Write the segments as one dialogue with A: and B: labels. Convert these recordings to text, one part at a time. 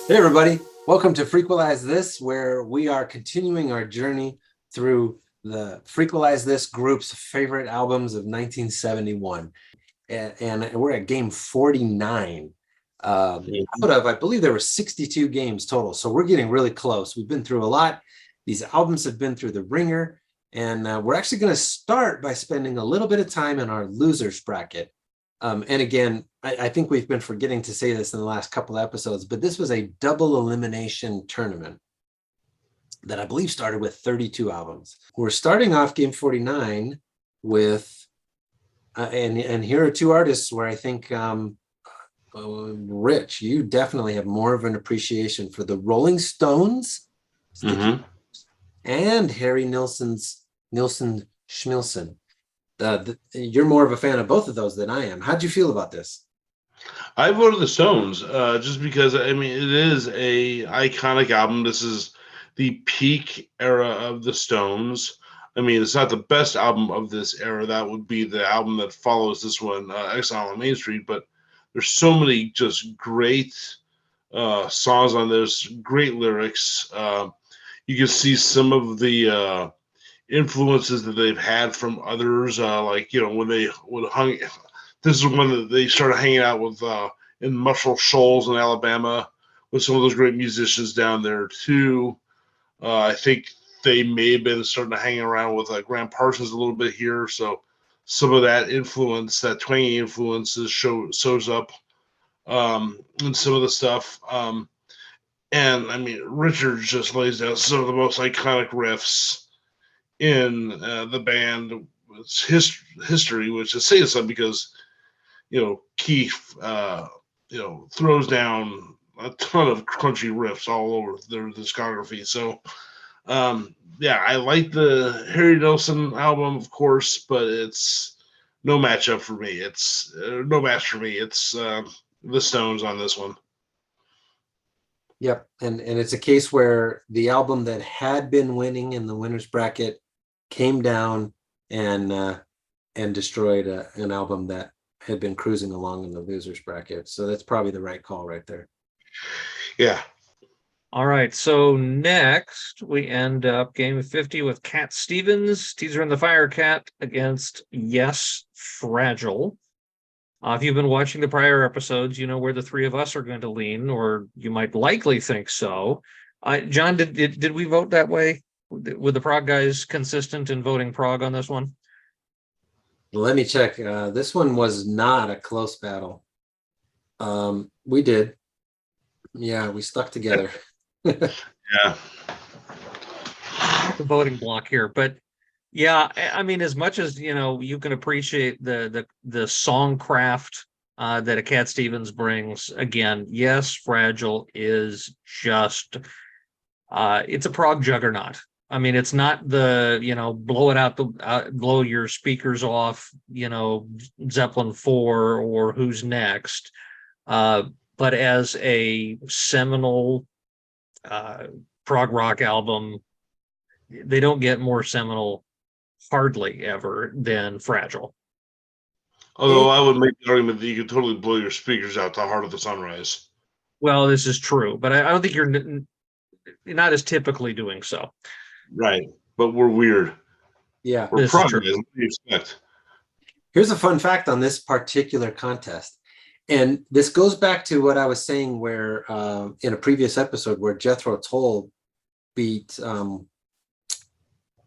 A: Hey everybody, welcome to Frequelize This, where we are continuing our journey through the Frequelize This group's favorite albums of 1971. And we're at game 49. Out of, I believe there were 62 games total, so we're getting really close. We've been through a lot. These albums have been through the ringer, and we're actually going to start by spending a little bit of time in our losers bracket. And again, I think we've been forgetting to say this in the last couple of episodes, but this was a double elimination tournament that I believe started with 32 albums. We're starting off game 49 with, and here are two artists where I think, Rich, you definitely have more of an appreciation for the Rolling Stones and Harry Nilsson Schmilsson. You're more of a fan of both of those than I am. How'd you feel about this?
B: I voted the Stones just because, I mean, it is a iconic album. This is the peak era of the Stones. I mean, it's not the best album of this era. That would be the album that follows this one, Exile on Main Street. But there's so many just great songs on this, great lyrics. You can see some of the influences that they've had from others, like, you know, when they would hung. This is when they started hanging out with in Muscle Shoals in Alabama with some of those great musicians down there too. I think they may have been starting to hang around with Graham Parsons a little bit here, so some of that influence, that twangy influences, shows up in some of the stuff. And I mean, Richard just lays down some of the most iconic riffs in the band. It's history, which is saying something because, you know, Keith, throws down a ton of crunchy riffs all over their discography. So, yeah, I like the Harry Nilsson album, of course, but it's no matchup for me. It's no match for me. It's the Stones on this one.
A: Yep, and it's a case where the album that had been winning in the winners bracket came down and destroyed an album that had been cruising along in the losers bracket. So that's probably the right call right there.
B: Yeah.
C: All right, so next we end up game 50 with Cat Stevens, Teaser and the Firecat against Yes, Fragile. If you've been watching the prior episodes, you know where the three of us are going to lean, or you might likely think so. John, did we vote that way? Were the Prague guys consistent in voting Prague on this one?
A: Let me check. This one was not a close battle. We did. Yeah, we stuck together.
B: Yeah.
C: The voting block here, but yeah, I mean, as much as you can appreciate the songcraft that a Cat Stevens brings. Again, yes, Fragile is just it's a prog juggernaut. I mean, it's not the blow it out the blow your speakers off, Zeppelin IV or Who's Next, but as a seminal prog rock album, they don't get more seminal hardly ever than Fragile.
B: Although I would make the argument that you could totally blow your speakers out to Heart of the Sunrise.
C: Well, this is true, but I don't think you're not as typically doing so.
B: Right, but we're weird.
A: Yeah,
B: we're prog guys. What do you expect?
A: Here's a fun fact on this particular contest. And this goes back to what I was saying where in a previous episode where Jethro Tull beat the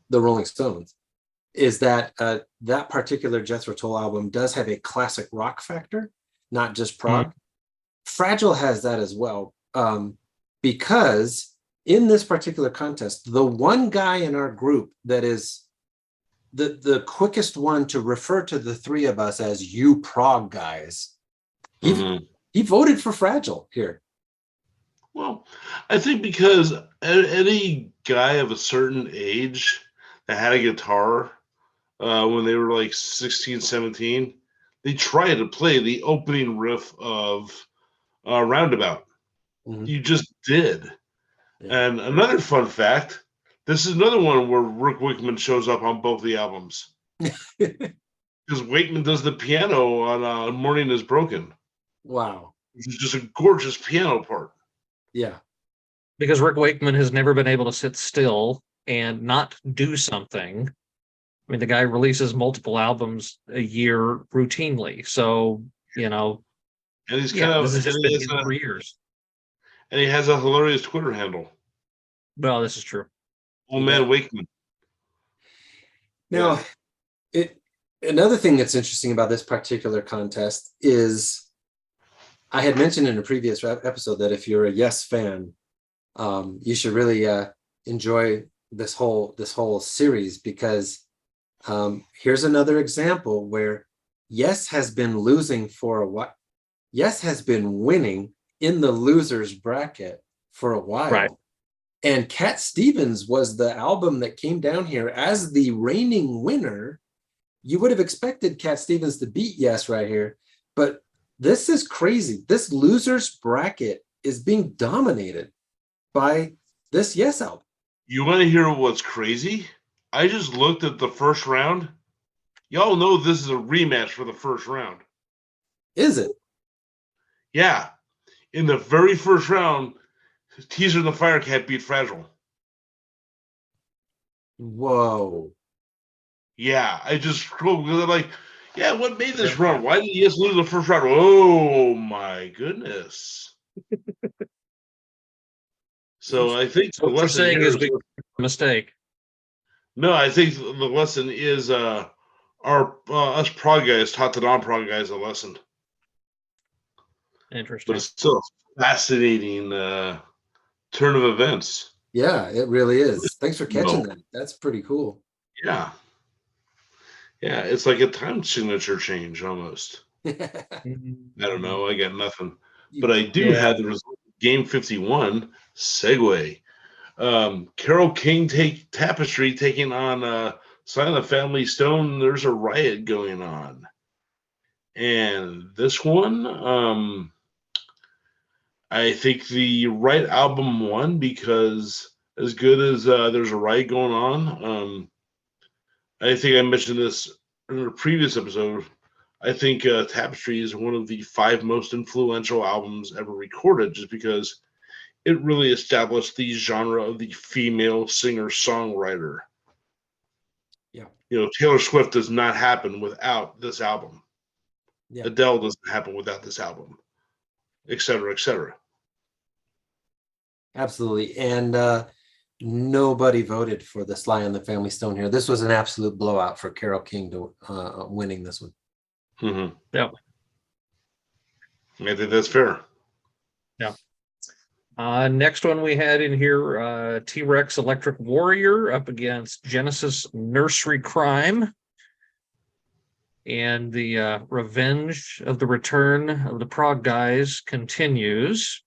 A: Rolling Stones, is that that particular Jethro Tull album does have a classic rock factor, not just prog. Mm-hmm. Fragile has that as well, because in this particular contest, the one guy in our group that is the quickest one to refer to the three of us as you prog guys, he voted for Fragile here.
B: Well, I think because any guy of a certain age that had a guitar when they were like 16, 17, they tried to play the opening riff of Roundabout. Mm-hmm. You just did. Yeah. And another fun fact, this is another one where Rick Wakeman shows up on both the albums. Because Wakeman does the piano on Morning is Broken.
A: Wow.
B: Which is just a gorgeous piano part.
A: Yeah.
C: because Rick Wakeman has never been able to sit still and not do something. I mean, the guy releases multiple albums a year routinely. So,
B: And he's kind
C: yeah, this
B: of
C: has just been him for years.
B: and he has a hilarious Twitter handle.
C: Well, this is true.
B: Old Man Wakeman.
A: Now, another thing that's interesting about this particular contest is I had mentioned in a previous episode that if you're a Yes fan, you should really enjoy this whole series, because here's another example where Yes has been losing for a while. Yes has been winning in the losers bracket for a while.
C: Right.
A: And Cat Stevens was the album that came down here as the reigning winner. You would have expected Cat Stevens to beat Yes right here, but this is crazy. This losers bracket is being dominated by this Yes album.
B: You want to hear what's crazy? I just looked at the first round. Y'all know this is a rematch for the first round.
A: Is it?
B: Yeah. In the very first round, Teaser and the Firecat beat Fragile.
A: Whoa.
B: Yeah, I just scrolled because I'm like, yeah, what made this run? Why did Yes lose the first round? Oh my goodness. So I think
C: So what you're saying is we a mistake.
B: No, I think the lesson is our us prog guys taught the non-prog guys a lesson.
C: Interesting.
B: But it's still a fascinating turn of events.
A: Yeah, it really is. Thanks for catching that. That's pretty cool.
B: Yeah. Yeah, it's like a time signature change almost. I don't know. I got nothing. But I do have the result of Game 51 segue. Carole King Tapestry taking on Silent Family Stone. There's a riot going on. And this one, I think the Riot album won because as good as there's a riot going on, I think I mentioned this in a previous episode. I think Tapestry is one of the 5 most influential albums ever recorded, just because it really established the genre of the female singer-songwriter.
A: Yeah.
B: Taylor Swift does not happen without this album.
A: Yeah.
B: Adele doesn't happen without this album, et cetera, et cetera.
A: Absolutely. And nobody voted for the Sly and the Family Stone here. This was an absolute blowout for Carole King to winning this one.
B: Mm-hmm.
C: Yeah.
B: I think that's fair.
C: Yeah. Next one we had in here, T-Rex Electric Warrior up against Genesis Nursery Cryme. And the revenge of the return of the prog guys continues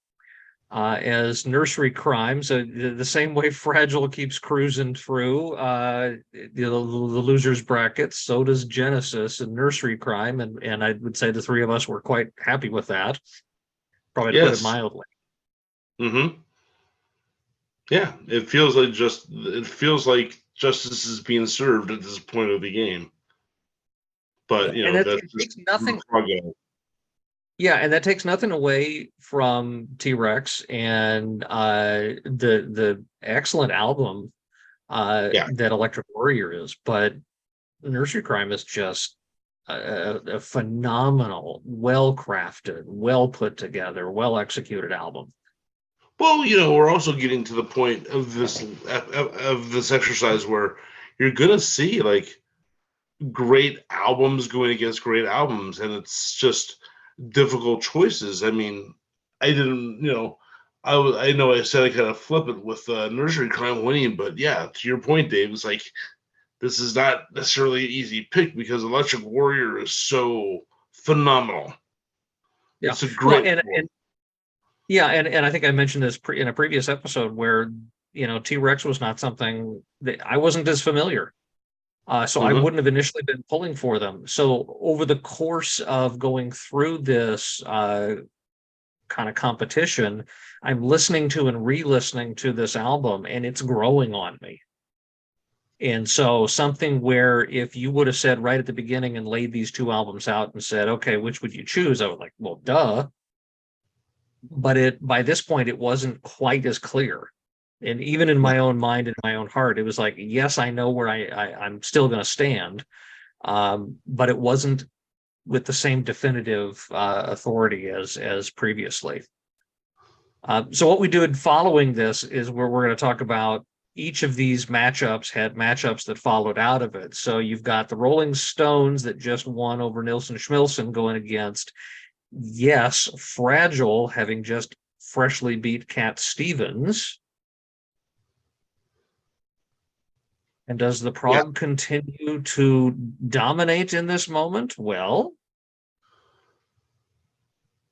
C: as Nursery Cryme. So the same way Fragile keeps cruising through the losers brackets, so does Genesis and Nursery Cryme. And I would say the three of us were quite happy with that. Probably to put it mildly.
B: Mm-hmm. Yeah, it feels like justice is being served at this point of the game. But that's just
C: nothing. Yeah, and that takes nothing away from T-Rex and the excellent album that Electric Warrior is, but Nursery Cryme is just a phenomenal, well-crafted, well put together, well executed album.
B: Well, we're also getting to the point of this exercise where you're gonna see like great albums going against great albums, and it's just difficult choices. I mean, I didn't, I know I said I kind of flippant with Nursery Cryme winning, but yeah, to your point, Dave, it's like this is not necessarily an easy pick because Electric Warrior is so phenomenal.
C: Yeah.
B: It's a great
C: and I think I mentioned this in a previous episode where T-Rex was not something that I wasn't as familiar. So I wouldn't have initially been pulling for them. So over the course of going through this kind of competition, I'm listening to and re-listening to this album, and it's growing on me. And so something where if you would have said right at the beginning and laid these two albums out and said, okay, which would you choose? I was like, well, duh. But by this point, it wasn't quite as clear. And even in my own mind and my own heart, it was like, yes, I know where I'm still going to stand. But it wasn't with the same definitive authority as previously. So what we did following this is where we're going to talk about each of these matchups had matchups that followed out of it. So you've got the Rolling Stones that just won over Nilsson Schmilsson going against, yes, Fragile, having just freshly beat Cat Stevens. And does the prog continue to dominate in this moment? Well,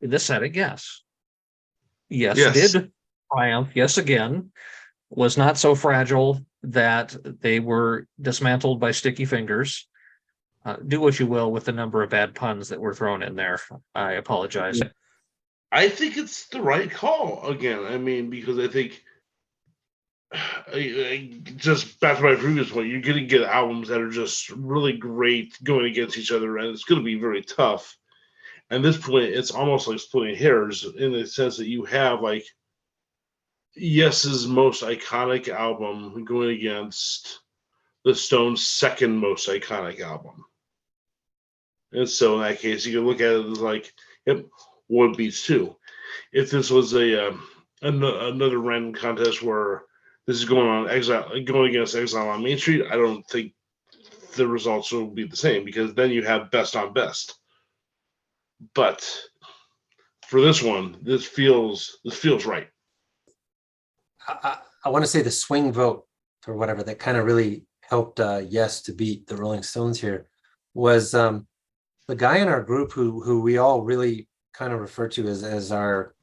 C: this had a guess. Yes, did triumph. Yes, again, was not so fragile that they were dismantled by sticky fingers. Do what you will with the number of bad puns that were thrown in there. I apologize.
B: I think it's the right call again. I mean, because I think just back to my previous point, you're going to get albums that are just really great going against each other, and it's going to be very tough. At this point, it's almost like splitting hairs in the sense that you have like Yes's most iconic album going against the Stones' second most iconic album. And so in that case, you can look at it as like, yep, one beats two. If this was another random contest where this is going against Exile on Main Street, I don't think the results will be the same because then you have best on best. But for this one, this feels right.
A: I want to say the swing vote or whatever that kind of really helped Yes to beat the Rolling Stones here was the guy in our group who we all really kind of refer to as our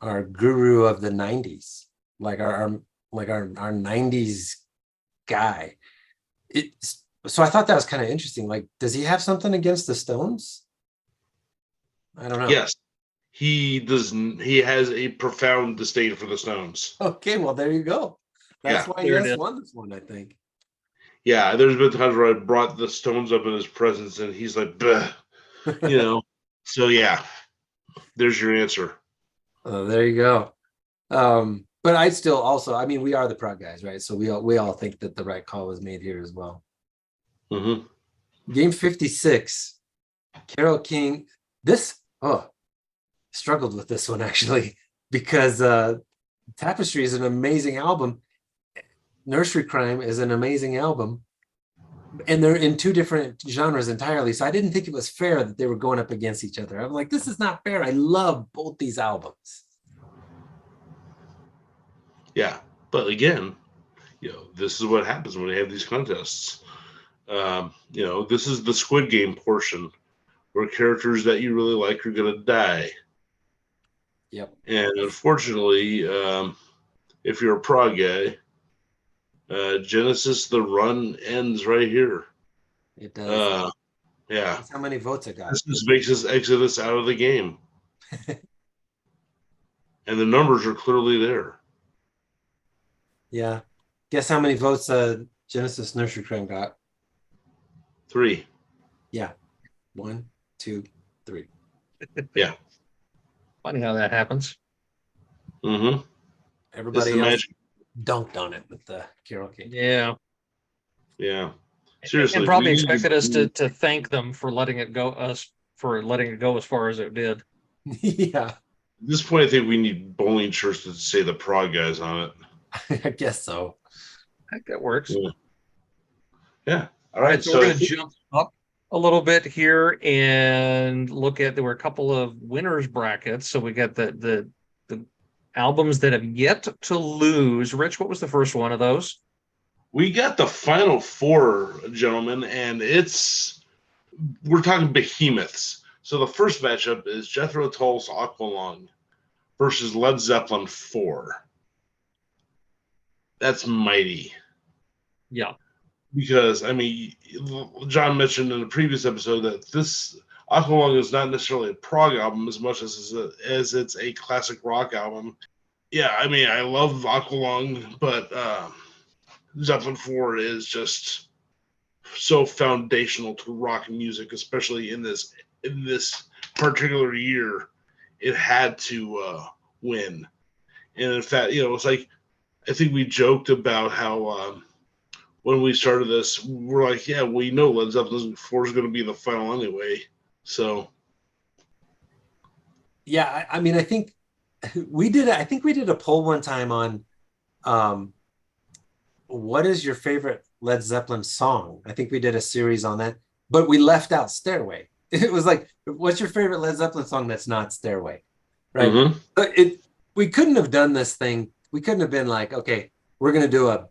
A: guru of the 90s, like our 90s guy. So I thought that was kind of interesting. Like, does he have something against the Stones? I don't know.
B: Yes. He doesn't. He has a profound disdain for the Stones.
A: Okay, well, there you go. That's why Yes won this one, I think.
B: Yeah, there's been times where I brought the Stones up in his presence, and he's like, "Bleh," you know. So yeah, there's your answer.
A: Oh, there you go. But I'd still also, I mean, we are the prog guys, right? So we all think that the right call was made here as well.
B: Mm-hmm.
A: Game 56, Carole King. Struggled with this one actually because Tapestry is an amazing album. Nursery Cryme is an amazing album, and they're in two different genres entirely. So I didn't think it was fair that they were going up against each other. I'm like, this is not fair. I love both these albums.
B: Yeah, but again, this is what happens when we have these contests. This is the Squid Game portion where characters that you really like are going to die.
A: Yep.
B: And unfortunately, if you're a prog guy, Genesis, the run ends right here.
A: It does.
B: Yeah.
A: That's how many votes it got.
B: This just makes us exodus out of the game. And the numbers are clearly there.
A: Yeah. Guess how many votes Genesis Nursery Cryme got?
B: 3.
A: Yeah. 1, 2, 3.
B: Yeah.
C: Funny how that happens.
B: Mm-hmm.
A: Everybody else dunked on it with the Carole King.
C: Yeah.
B: Yeah. Seriously.
C: And probably expected us to thank them for letting it go as far as it did.
A: Yeah.
B: At this point, I think we need bowling shirts to say the prog guys on
A: it. I guess so.
C: I think that works.
B: Yeah.
C: All right. So we're going to jump up a little bit here and look at, there were a couple of winners brackets. So we got the albums that have yet to lose. Rich, what was the first one of those?
B: We got the final 4, gentlemen, and we're talking behemoths. So the first matchup is Jethro Tull's Aqualung versus Led Zeppelin IV. That's mighty.
C: Yeah.
B: Because, I mean, John mentioned in the previous episode that this Aqualung is not necessarily a prog album as much as it's a classic rock album. Yeah, I mean, I love Aqualung, but Zeppelin IV is just so foundational to rock music, especially in this particular year. It had to win. And in fact, it's like, I think we joked about how when we started this, we're like, yeah, we know Led Zeppelin IV is going to be the final anyway. So,
A: Yeah, I mean, I think we did a poll one time on what is your favorite Led Zeppelin song? I think we did a series on that, but we left out Stairway. It was like, what's your favorite Led Zeppelin song that's not Stairway? Right.
B: mhm.
A: But we couldn't have done this thing. We couldn't have been like, okay, we're gonna do a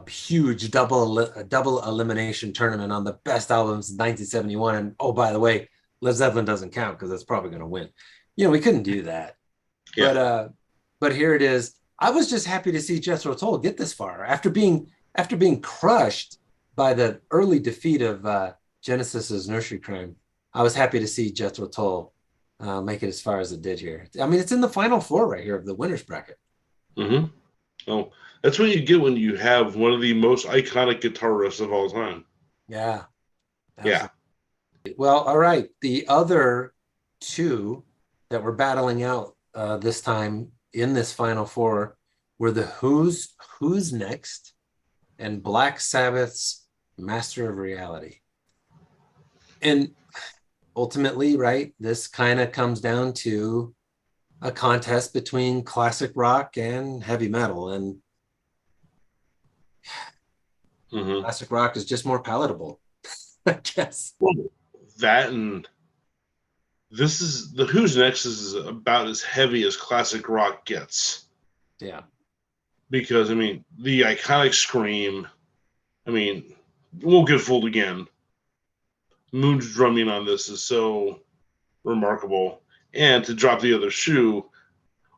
A: huge double elimination tournament on the best albums of 1971. And oh, by the way, Led Zeppelin doesn't count because it's probably gonna win. We couldn't do that.
B: Yeah.
A: But here it is. I was just happy to see Jethro Tull get this far after being crushed by the early defeat of Genesis's Nursery Cryme. I was happy to see Jethro Tull make it as far as it did here. I mean, it's in the final four right here of the winners bracket.
B: Mm-hmm. Oh, that's what you get when you have one of the most iconic guitarists of all time.
A: Yeah.
B: Yeah.
A: Well, all right. The other two that were battling out this time in this final four were the Who's Next and Black Sabbath's Master of Reality. And ultimately, right, this kind of comes down to a contest between classic rock and heavy metal. And
B: Mm-hmm.
A: classic rock is just more palatable, I guess.
B: Well, that and this is the Who's Next is about as heavy as classic rock gets.
A: Yeah.
B: Because, I mean, the iconic scream, I mean, won't get fooled again. Moon's drumming on this is so remarkable. And to drop the other shoe,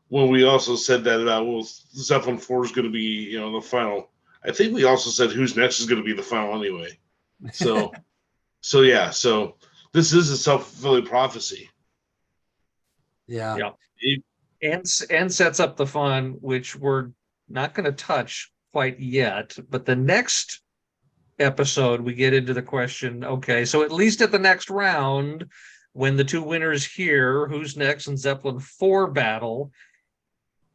B: when we also said that about, well, Zeppelin IV is going to be, the final, I think we also said Who's Next is going to be the final anyway. So, yeah. So this is a self-fulfilling prophecy.
A: Yeah.
C: And sets up the fun, which we're not going to touch quite yet. But the next episode, we get into the question, okay, so at least at the next round, when the two winners here, Who's Next and Zeppelin IV battle,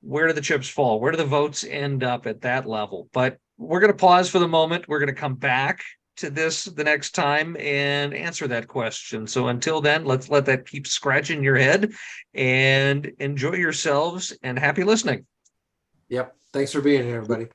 C: where do the chips fall? Where do the votes end up at that level? But we're going to pause for the moment. We're going to come back to this the next time and answer that question. So until then, let's let that keep scratching your head and enjoy yourselves and happy listening.
A: Yep. Thanks for being here, everybody.